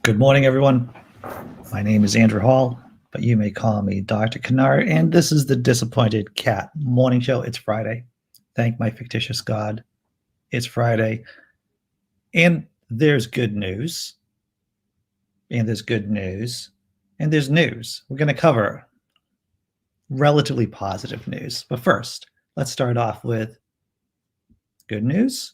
Good morning, everyone. My name is Andrew Hall, but you may call me Dr. Kennard, and this is the Disappointed Cat Morning Show. It's Friday. Thank my fictitious God. It's Friday. And there's good news. And there's good news. And there's news. We're going to cover relatively positive news. But first, let's start off with good news.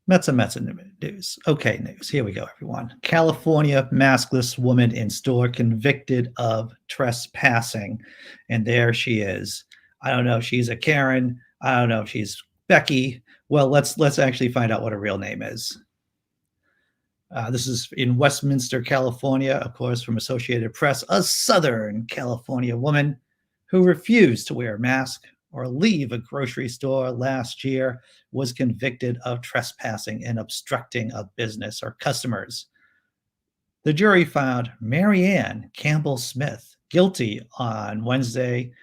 Mets news. Okay, news. Here we go, everyone. California maskless woman in store convicted of trespassing. And there she is. I don't know if she's a Karen. I don't know if she's Becky. Well, let's actually find out what her real name is. This is in Westminster, California, of course, from Associated Press. A Southern California woman who refused to wear a mask or leave a grocery store last year was convicted of trespassing and obstructing a business or customers. The jury found Marianne Campbell Smith guilty on Wednesday,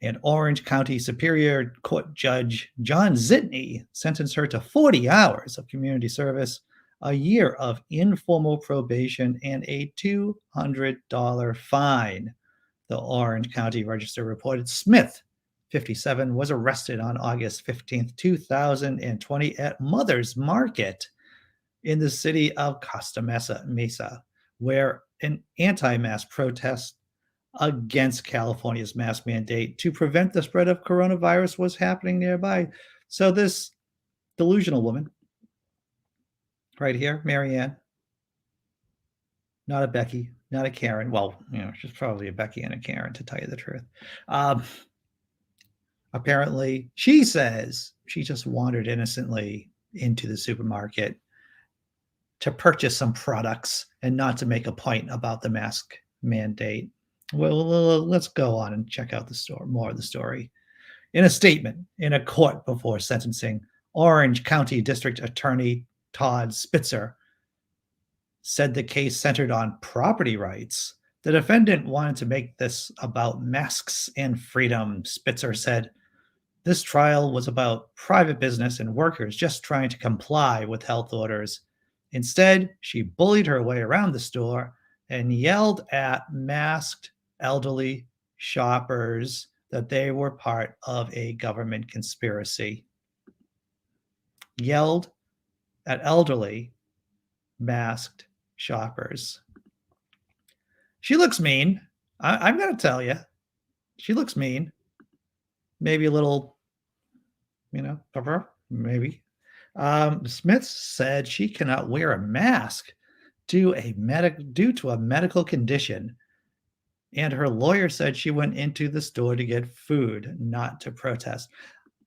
and Orange County Superior Court Judge John Zitney sentenced her to 40 hours of community service, a year of informal probation, and a $200 fine. The Orange County Register reported Smith, 57, was arrested on August 15, 2020 at Mother's Market in the city of Costa Mesa, where an anti-mask protest against California's mask mandate to prevent the spread of coronavirus was happening nearby. So this delusional woman right here, Marianne, not a Becky, not a Karen. Well, she's probably a Becky and a Karen, to tell you the truth. Apparently, she says she just wandered innocently into the supermarket to purchase some products and not to make a point about the mask mandate. Well, let's go on and check out the story, more of the story. In a statement in a court before sentencing, Orange County District Attorney Todd Spitzer said the case centered on property rights. The defendant wanted to make this about masks and freedom, Spitzer said. This trial was about private business and workers just trying to comply with health orders. Instead, she bullied her way around the store and yelled at masked elderly shoppers that they were part of a government conspiracy. Yelled at elderly masked shoppers. She looks mean. I'm going to tell you. She looks mean. Maybe a little, maybe. Smith said she cannot wear a mask due to a medical condition. And her lawyer said she went into the store to get food, not to protest.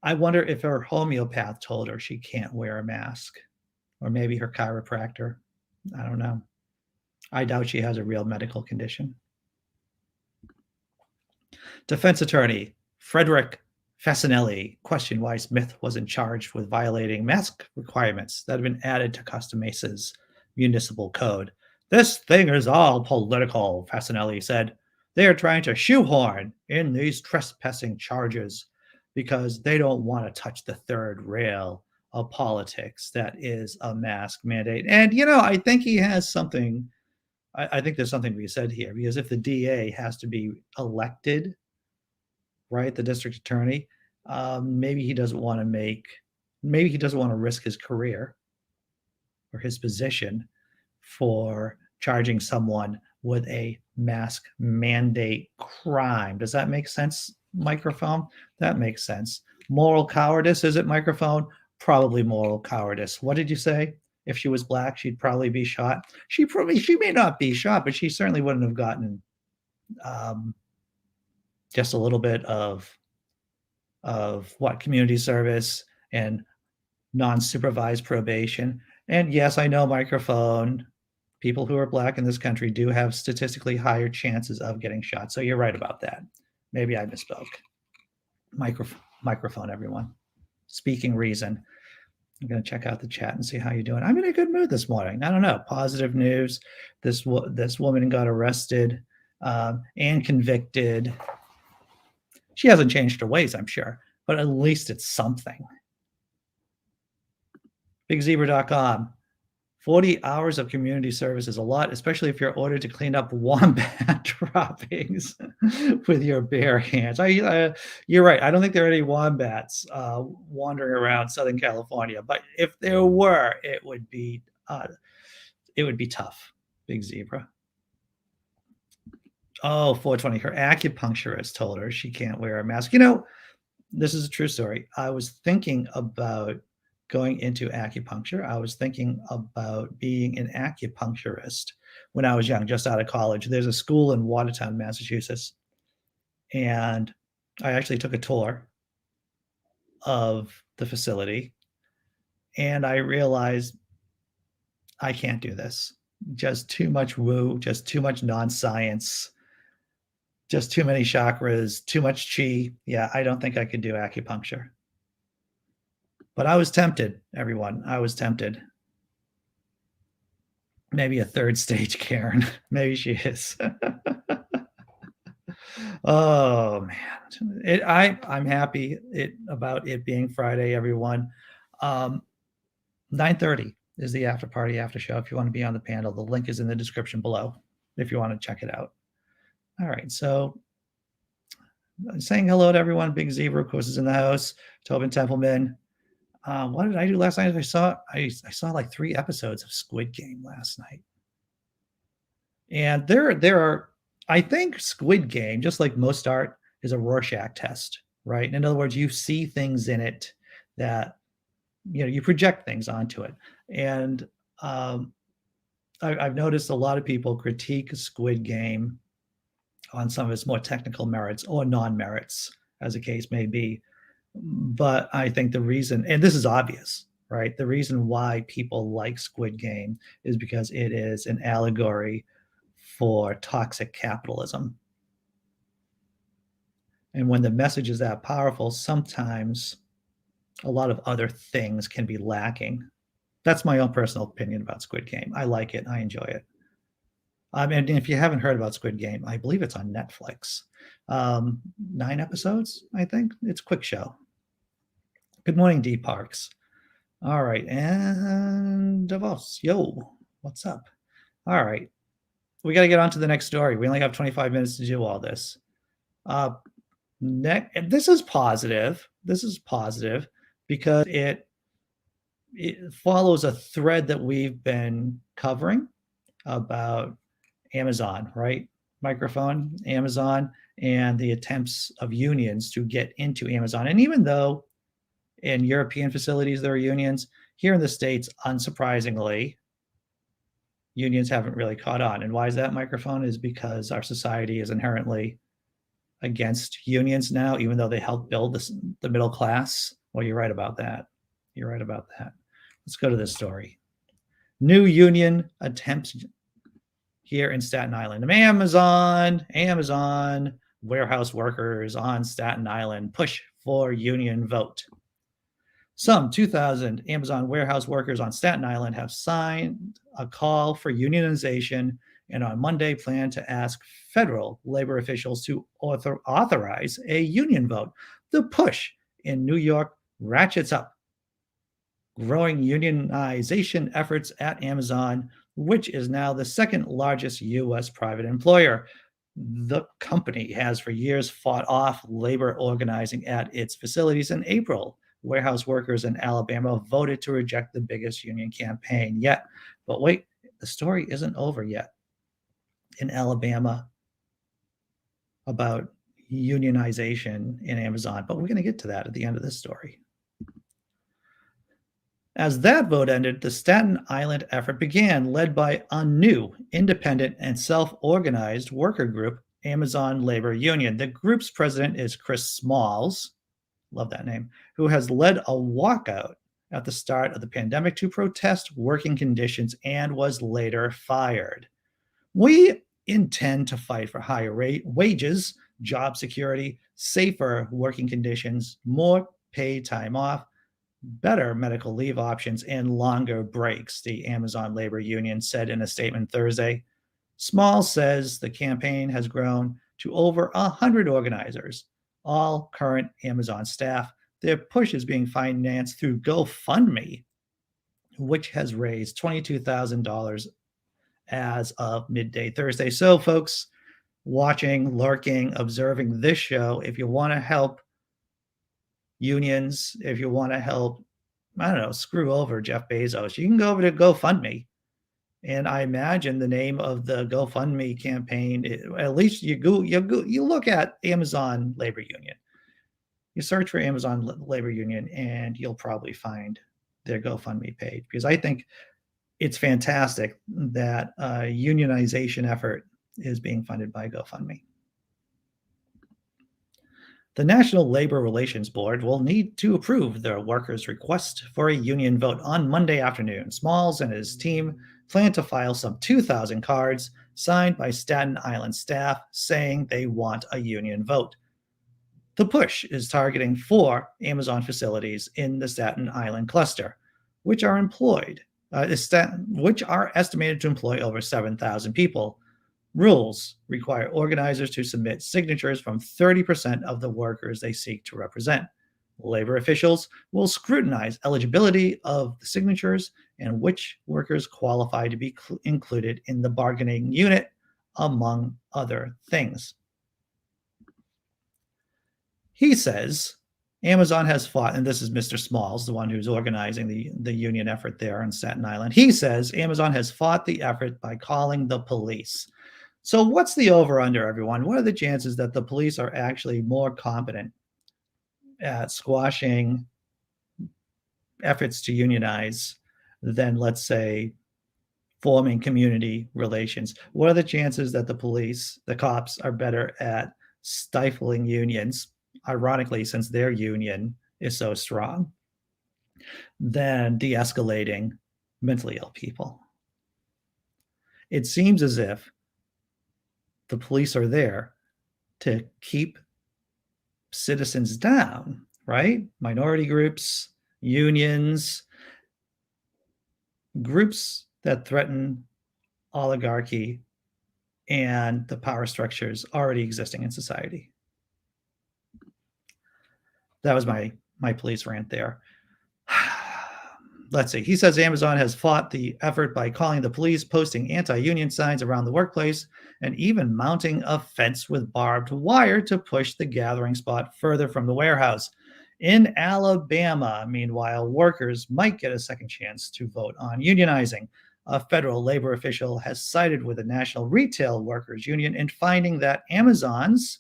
I wonder if her homeopath told her she can't wear a mask, or maybe her chiropractor. I don't know. I doubt she has a real medical condition. Defense attorney Frederick Fasinelli questioned why Smith wasn't charged with violating mask requirements that have been added to Costa Mesa's municipal code. This thing is all political, Fasinelli said. They are trying to shoehorn in these trespassing charges because they don't want to touch the third rail of politics that is a mask mandate. And, I think he has something. I think there's something to be said here, because if the DA has to be elected, right, the district attorney, maybe he doesn't want to risk his career or his position for charging someone with a mask mandate crime. Does that make sense, microphone? That makes sense. Moral cowardice, is it, microphone? Probably moral cowardice. What did you say? If she was black, she'd probably be shot. She may not be shot, but she certainly wouldn't have gotten just a little bit of community service and non-supervised probation. And yes, I know, microphone, people who are black in this country do have statistically higher chances of getting shot. So you're right about that. Maybe I misspoke. Microphone, everyone. Speaking reason. I'm going to check out the chat and see how you're doing. I'm in a good mood this morning. I don't know. Positive news. This woman got arrested and convicted. She hasn't changed her ways, I'm sure, but at least it's something. BigZebra.com. 40 hours of community service is a lot, especially if you're ordered to clean up wombat droppings with your bare hands. You're right. I don't think there are any wombats wandering around Southern California, but if there were, it would be tough. Big zebra. Oh, 420. Her acupuncturist told her she can't wear a mask. This is a true story. I was thinking about going into acupuncture. I was thinking about being an acupuncturist when I was young, just out of college. There's a school in Watertown, Massachusetts, and I actually took a tour of the facility, and I realized I can't do this. Just too much woo, just too much non-science, just too many chakras, too much chi. Yeah, I don't think I could do acupuncture. But I was tempted, everyone. I was tempted. Maybe a third stage Karen. Maybe she is. Oh man. I'm happy about it being Friday, everyone. 9:30 is the after party after show. If you want to be on the panel, the link is in the description below if you want to check it out. All right, so saying hello to everyone. Big Zebra, of course, is in the house. Tobin Templeman. What did I do last night? I saw like 3 episodes of Squid Game last night. And there are, I think Squid Game, just like most art, is a Rorschach test, right? In other words, you see things in it that, you project things onto it. And I've noticed a lot of people critique Squid Game on some of its more technical merits or non-merits, as the case may be. But I think the reason, and this is obvious, right? The reason why people like Squid Game is because it is an allegory for toxic capitalism. And when the message is that powerful, sometimes a lot of other things can be lacking. That's my own personal opinion about Squid Game. I like it. I enjoy it. And if you haven't heard about Squid Game, I believe it's on Netflix. 9 episodes, I think. It's a quick show. Good morning, Dee Parks. All right, and Davos. Yo, what's up? All right, we got to get on to the next story. We only have 25 minutes to do all this. This is positive. This is positive because it follows a thread that we've been covering about Amazon, right? Microphone, Amazon, and the attempts of unions to get into Amazon. And even though in European facilities there are unions, here in the States, unsurprisingly, unions haven't really caught on. And why is that, Microphone? Is because our society is inherently against unions now, even though they help build the middle class. Well, you're right about that. You're right about that. Let's go to this story. New union attempts here in Staten Island. Amazon warehouse workers on Staten Island push for union vote. Some 2,000 Amazon warehouse workers on Staten Island have signed a call for unionization and on Monday plan to ask federal labor officials to authorize a union vote. The push in New York ratchets up growing unionization efforts at Amazon, which is now the second largest U.S. private employer. The company has for years fought off labor organizing at its facilities. In April, warehouse workers in Alabama voted to reject the biggest union campaign yet. But wait, the story isn't over yet. In Alabama about unionization in Amazon, but we're going to get to that at the end of this story. As that vote ended, the Staten Island effort began, led by a new independent and self-organized worker group, Amazon Labor Union. The group's president is Chris Smalls, love that name, who has led a walkout at the start of the pandemic to protest working conditions and was later fired. We intend to fight for higher wages, job security, safer working conditions, more paid time off, better medical leave options, and longer breaks, the Amazon Labor Union said in a statement Thursday. Small says the campaign has grown to over 100 organizers, all current Amazon staff. Their push is being financed through GoFundMe, which has raised $22,000 as of midday Thursday. So, folks watching, lurking, observing this show, if you want to help unions, if you want to help, I don't know, screw over Jeff Bezos, you can go over to GoFundMe. And I imagine the name of the GoFundMe campaign, at least you look at Amazon Labor Union. You search for Amazon Labor Union and you'll probably find their GoFundMe page, because I think it's fantastic that a unionization effort is being funded by GoFundMe. The National Labor Relations Board will need to approve the workers' request for a union vote on Monday afternoon. Smalls and his team plan to file some 2,000 cards signed by Staten Island staff saying they want a union vote. The push is targeting 4 Amazon facilities in the Staten Island cluster, which are estimated to employ over 7,000 people. Rules require organizers to submit signatures from 30% of the workers they seek to represent. Labor officials will scrutinize eligibility of the signatures and which workers qualify to be included in the bargaining unit, among other things. He says Amazon has fought, and this is Mr. Smalls, the one who's organizing the union effort there on Staten Island. He says Amazon has fought the effort by calling the police. So what's the over-under, everyone? What are the chances that the police are actually more competent at squashing efforts to unionize than, let's say, forming community relations? What are the chances that the cops, are better at stifling unions, ironically, since their union is so strong, than de-escalating mentally ill people? It seems as if the police are there to keep citizens down, right? Minority groups, unions, groups that threaten oligarchy and the power structures already existing in society. That was my police rant there. Let's see. He says Amazon has fought the effort by calling the police, posting anti-union signs around the workplace, and even mounting a fence with barbed wire to push the gathering spot further from the warehouse. In Alabama, meanwhile, workers might get a second chance to vote on unionizing. A federal labor official has sided with the National Retail Workers Union in finding that Amazon's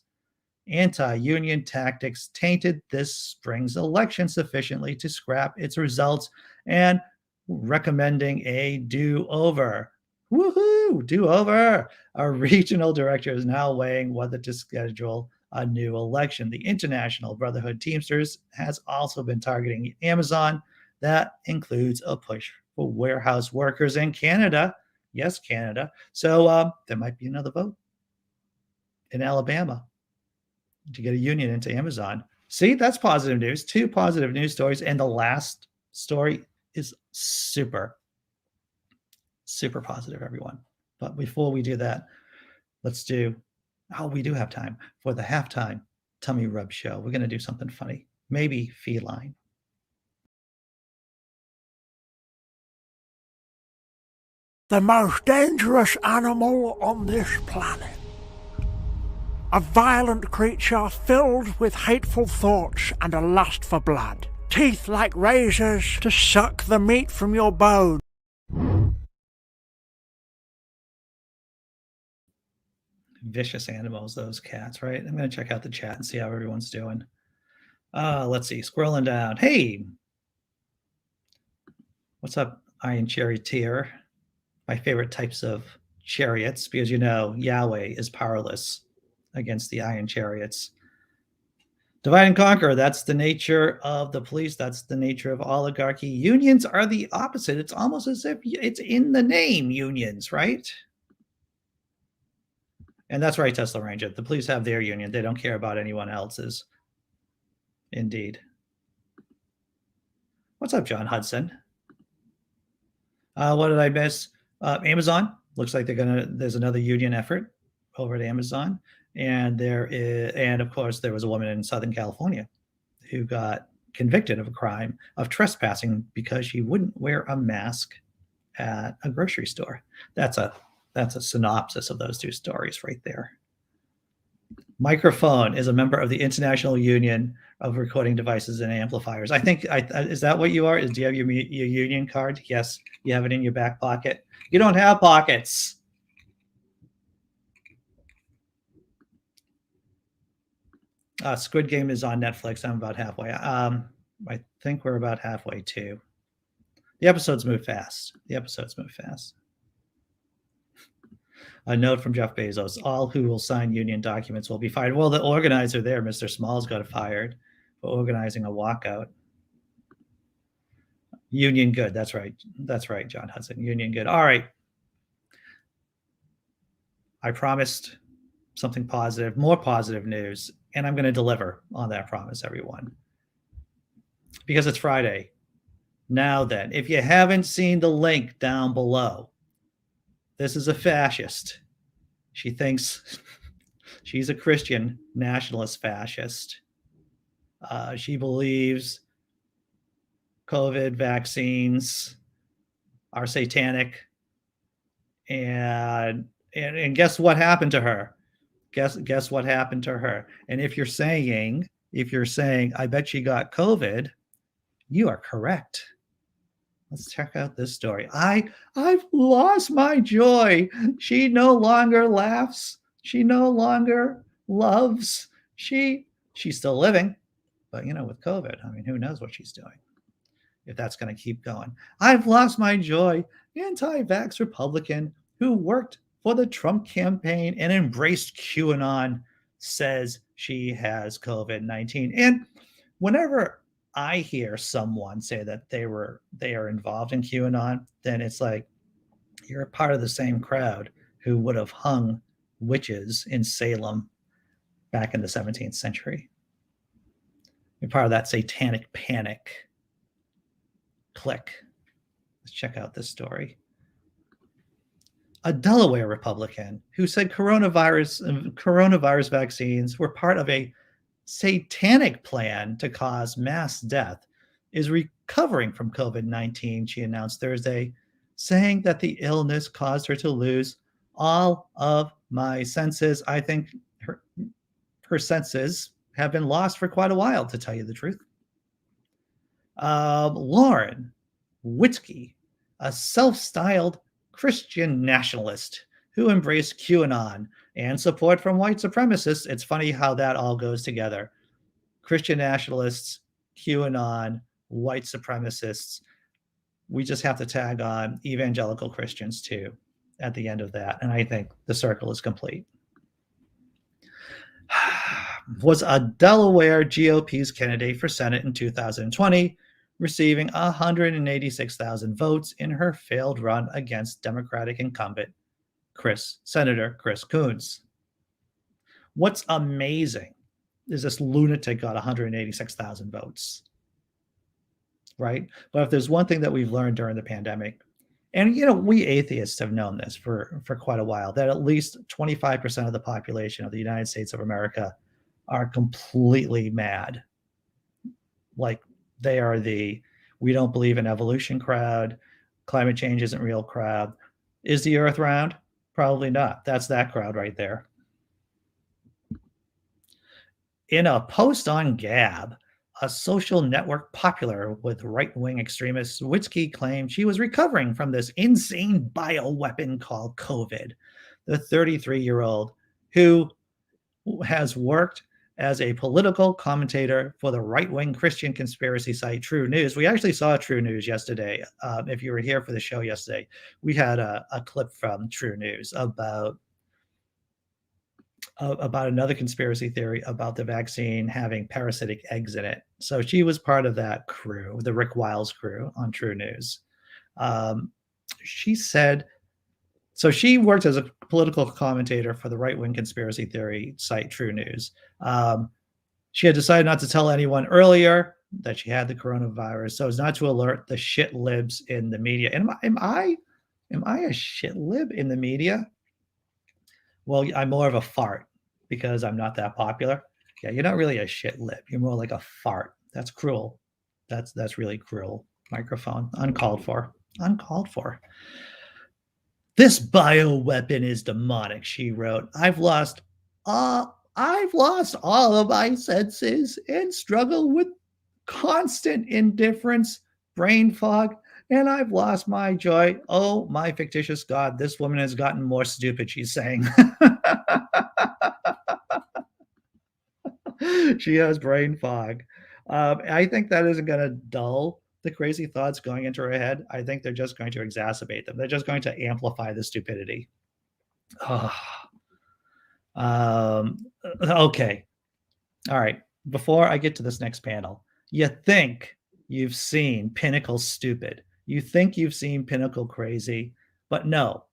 anti-union tactics tainted this spring's election sufficiently to scrap its results and recommending a do-over. Woohoo! Do-over! A regional director is now weighing whether to schedule a new election. The International Brotherhood Teamsters has also been targeting Amazon. That includes a push for warehouse workers in Canada. Yes, Canada. So there might be another vote in Alabama to get a union into Amazon. See, that's positive news. 2 positive news stories. And the last story is super, super positive, everyone. But before we do that, let's do, we do have time for the halftime tummy rub show. We're going to do something funny, maybe feline. The most dangerous animal on this planet. A violent creature filled with hateful thoughts and a lust for blood. Teeth like razors to suck the meat from your bone. Vicious animals, those cats, right? I'm going to check out the chat and see how everyone's doing. Let's see, scrolling down. Hey, what's up, Iron Charioteer? My favorite types of chariots, because Yahweh is powerless against the iron chariots. Divide and conquer. That's the nature of the police. That's the nature of oligarchy. Unions are the opposite. It's almost as if it's in the name, unions, right? And that's right, Tesla Ranger. The police have their union. They don't care about anyone else's. Indeed. What's up, John Hudson? What did I miss? Amazon. Looks like there's another union effort over at Amazon. And of course, there was a woman in Southern California who got convicted of a crime of trespassing because she wouldn't wear a mask at a grocery store. That's a synopsis of those two stories right there. Microphone is a member of the International Union of Recording Devices and Amplifiers. I think, is that what you are? Do you have your union card? Yes, you have it in your back pocket. You don't have pockets. Squid Game is on Netflix. I'm about halfway. I think we're about halfway too. The episodes move fast. A note from Jeff Bezos: all who will sign union documents will be fired. Well, the organizer there, Mr. Smalls, got fired for organizing a walkout. Union good. That's right, John Hudson. Union good. All right. I promised something positive, more positive news, and I'm going to deliver on that promise, everyone. Because it's Friday. Now then, if you haven't seen the link down below, this is a fascist. She thinks she's a Christian nationalist fascist. She believes COVID vaccines are satanic. And guess what happened to her? Guess what happened to her? And if you're saying, I bet she got COVID, you are correct. Let's check out this story. I've lost my joy. She no longer laughs. She no longer loves. She's still living, but with COVID, I mean, who knows what she's doing if that's going to keep going. I've lost my joy. Anti-vax Republican who worked for the Trump campaign and embraced QAnon says she has COVID-19. And whenever I hear someone say that they are involved in QAnon, then it's like you're a part of the same crowd who would have hung witches in Salem back in the 17th century. You're part of that satanic panic. Click. Let's check out this story. A Delaware Republican who said coronavirus vaccines were part of a satanic plan to cause mass death is recovering from COVID-19, she announced Thursday, saying that the illness caused her to lose all of my senses. I think her senses have been lost for quite a while, to tell you the truth. Lauren Witzke, a self-styled Christian nationalist who embraced QAnon and support from white supremacists. It's funny how that all goes together. Christian nationalists, QAnon, white supremacists. We just have to tag on evangelical Christians too at the end of that. And I think the circle is complete. Was a Delaware GOP's candidate for Senate in 2020, receiving 186,000 votes in her failed run against Democratic incumbent Senator Chris Coons. What's amazing is this lunatic got 186,000 votes, right? But if there's one thing that we've learned during the pandemic, and we atheists have known this for quite a while, that at least 25% of the population of the United States of America are completely mad. Like they are we don't believe in evolution crowd, climate change isn't real crowd. Is the earth round? Probably not. That's that crowd right there. In a post on Gab, a social network popular with right-wing extremists, Witzke claimed she was recovering from this insane bioweapon called COVID. The 33-year-old who has worked as a political commentator for the right-wing Christian conspiracy site True News. We actually saw True News yesterday. If you were here for the show yesterday, we had a clip from True News about another conspiracy theory about the vaccine having parasitic eggs in it. So she was part of that crew, the Rick Wiles crew on True News. She said, so she worked as a political commentator for the right-wing conspiracy theory site True News. She had decided not to tell anyone earlier that she had the coronavirus, so as not to alert the shit libs in the media. And am I a shit lib in the media? Well, I'm more of a fart because I'm not that popular. Yeah, you're not really a shit lib. You're more like a fart. That's cruel. That's really cruel. Microphone. Uncalled for. Uncalled for. This bioweapon is demonic, she wrote. I've lost all of my senses and struggle with constant indifference, brain fog, and I've lost my joy. Oh, my fictitious God, this woman has gotten more stupid, she's saying. She has brain fog. I think that isn't going to dull the crazy thoughts going into her head. I think they're just going to exacerbate them. They're just going to amplify the stupidity. Oh. Okay. All right. Before I get to this next panel, you think you've seen Pinnacle stupid. You think you've seen Pinnacle crazy, but no.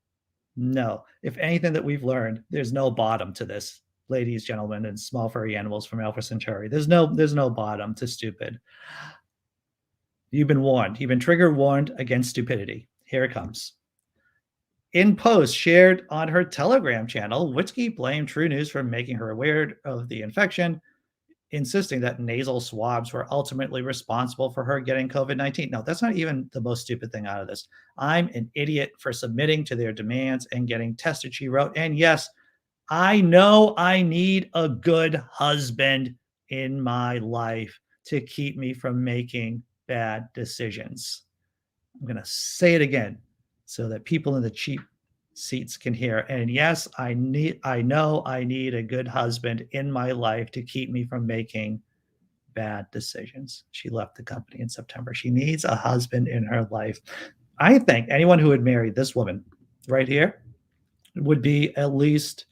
If anything that we've learned, there's no bottom to this, ladies, gentlemen, and small furry animals from Alpha Centauri. There's no bottom to stupid. You've been warned. You've been trigger warned against stupidity. Here it comes. In post shared on her Telegram channel, Witzke blamed True News for making her aware of the infection, insisting that nasal swabs were ultimately responsible for her getting COVID-19. No, that's not even the most stupid thing out of this. I'm an idiot for submitting to their demands and getting tested, she wrote. And yes, I know I need a good husband in my life to keep me from making bad decisions. I'm going to say it again so that people in the cheap seats can hear. And yes, I know I need a good husband in my life to keep me from making bad decisions. She left the company in September. She needs a husband in her life. I think anyone who would marry this woman right here would be at least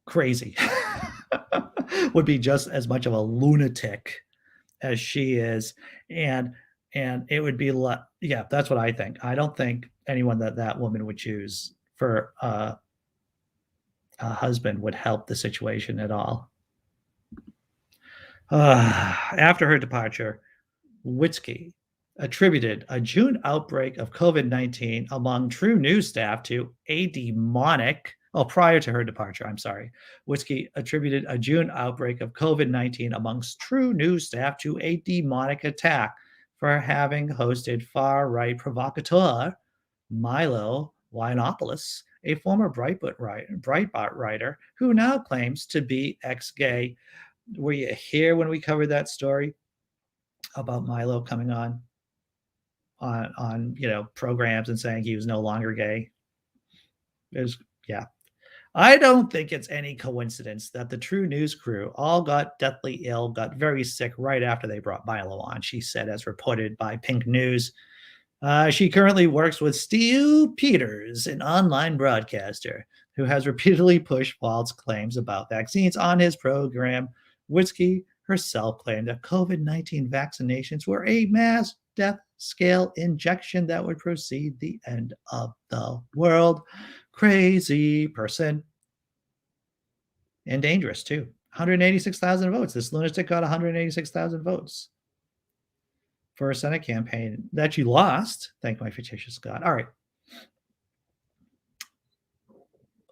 crazy, would be just as much of a lunatic as she is. And it would be, yeah, that's what I think. I don't think anyone that woman would choose for a husband would help the situation at all. After her departure, Witzke attributed a June outbreak of COVID-19 among True News staff to a demonic, prior to her departure, I'm sorry. Witzke attributed a June outbreak of COVID-19 amongst True News staff to a demonic attack for having hosted far-right provocateur Milo Yiannopoulos, a former Breitbart writer who now claims to be ex-gay. Were you here when we covered that story about Milo coming on programs and saying he was no longer gay? Yeah. I don't think it's any coincidence that the True News crew all got deathly ill, got very sick right after they brought Milo on, she said, as reported by Pink News. She currently works with Stu Peters, an online broadcaster who has repeatedly pushed false claims about vaccines on his program. Witzke herself claimed that COVID-19 vaccinations were a mass death scale injection that would precede the end of the world. Crazy person. And dangerous, too. 186,000 votes. This lunatic got 186,000 votes for a Senate campaign that you lost. Thank my fictitious God. All right.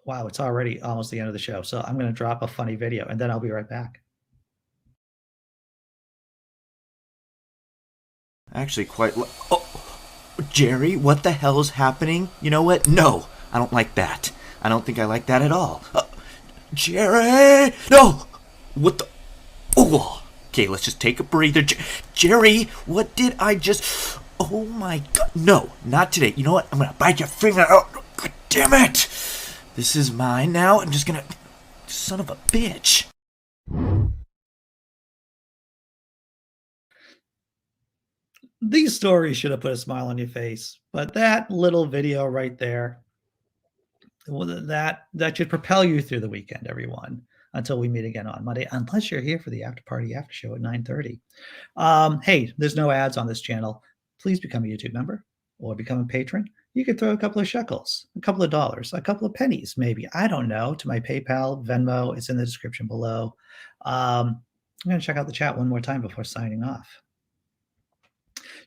Wow, it's already almost the end of the show. So I'm going to drop a funny video and then I'll be right back. Actually, Jerry, what the hell is happening? You know what? No, I don't like that. I don't think I like that at all. Jerry! No! What the? Oh! Okay, let's just take a breather. Jerry, what did I just... Oh my God. No, not today. You know what? I'm gonna bite your finger out. God damn it! This is mine now. I'm just gonna... Son of a bitch. These stories should have put a smile on your face, but that little video right there, that should propel you through the weekend, everyone, until we meet again on Monday, unless you're here for the after party after show at 9:30. Hey, there's no ads on this channel. Please become a YouTube member or become a patron. You could throw a couple of shekels, a couple of dollars, a couple of pennies, maybe. I don't know, to my PayPal, Venmo. It's in the description below. I'm going to check out the chat one more time before signing off.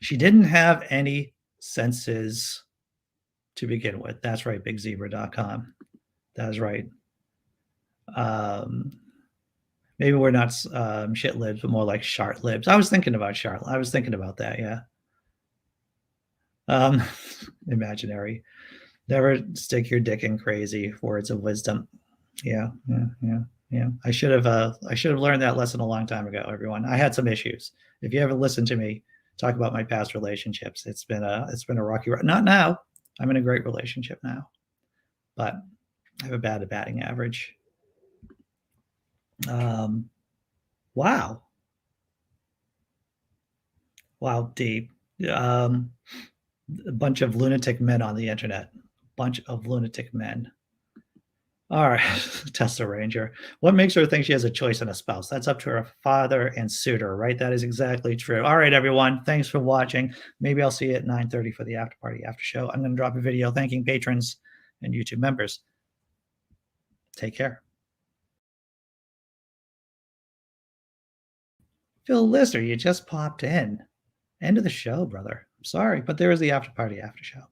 She didn't have any senses to begin with. That's right, bigzebra.com. That's right. Maybe we're not shit libs, but more like shart libs. I was thinking about that. Yeah. Imaginary. Never stick your dick in crazy. Words of wisdom. Yeah. I should have learned that lesson a long time ago, everyone. I had some issues. If you ever listen to me talk about my past relationships, it's been a rocky road. Not now. I'm in a great relationship now, but I have a bad batting average. Wow, Dee. A bunch of lunatic men on the internet. Bunch of lunatic men. All right, Tesla Ranger. What makes her think she has a choice in a spouse? That's up to her father and suitor, right? That is exactly true. All right, everyone. Thanks for watching. Maybe I'll see you at 9:30 for the after party after show. I'm going to drop a video thanking patrons and YouTube members. Take care. Phil Lister, you just popped in. End of the show, brother. I'm sorry, but there is the after party after show.